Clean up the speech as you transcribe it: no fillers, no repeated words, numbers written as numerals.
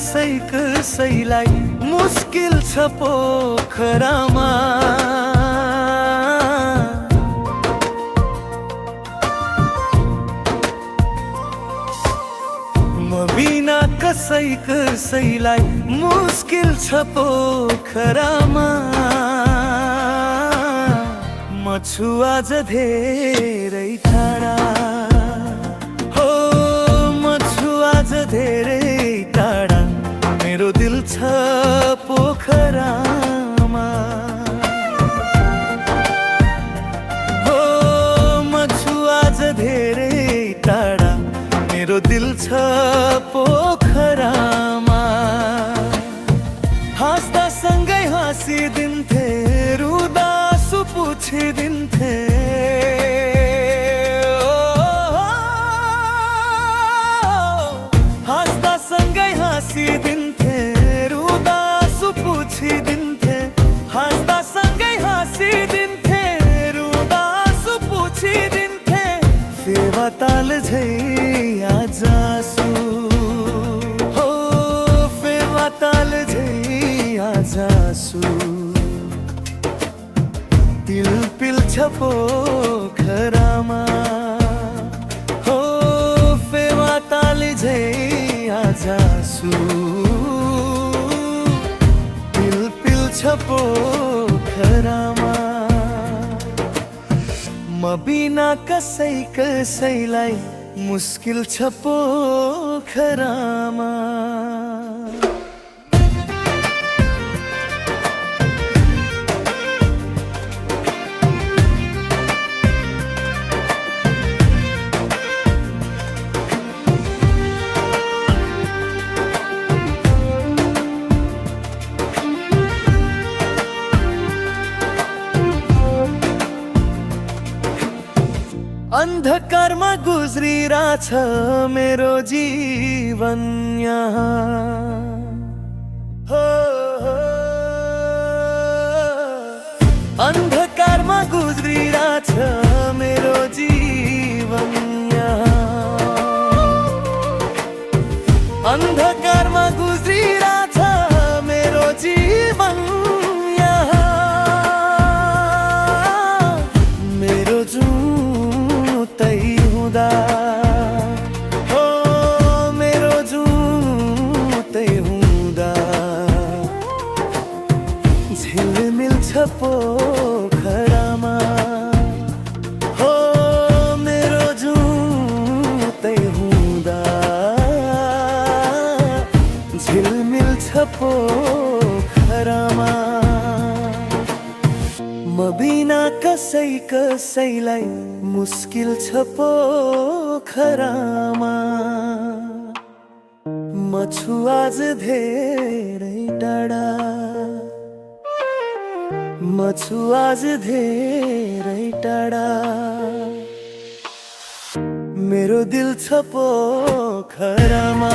कसैलाई मुस्किल छ पोखरामा। म बिना कसैलाई मुस्किल छ पोखरामा। म छु आज धेरै टाढा, हो म छु आज धेरै टाढा, मेरो दिल छ पोखरामा। हो म छु आज धेरै टाढा, मेरो दिल छ पोखरामा। हाँस्दा सँगै हाँसिदिन्थे, रुँदा आँसु पुछिदिन्थे। हाँस्दा सँगै हाँसिदिन्थे, रुँदा आँसु पुछिदिन्थे। हाँस्दा सँगै हाँसिदिन्थे, रुँदा आँसु पुछिदिन्थे। फेवा ताल झै आज आँसु, हो फेवा ताल झै आज आँसु। दिल पिल्छ पोखरामा, हो फेवा ताल झै आज आँसु। दिल पिल्छ पोखरामा। म बिना कसैलाई मुस्किल छ पोखरामा। अन्धकारमा गुज्रिरहेछ मेरो जीवन यहाँ, हो अन्धकारमा गुज्रिरहेछ मेरो जीवन यहाँ। अन्धकारमा गुज्रिरहेछ मेरो जीवन यहाँ। मेरो हो मेरो जुतै हुँदा झिलमिल छ पोखरामा। हो मेरो जुतै हुँदा झिलमिल छ पोखरामा। म बिना कसैलाई मुस्किल छ पोखरामा। म छु आज धेरै टाढा, म छु आज धेरै टाढा, मेरो दिल छ पोखरामा।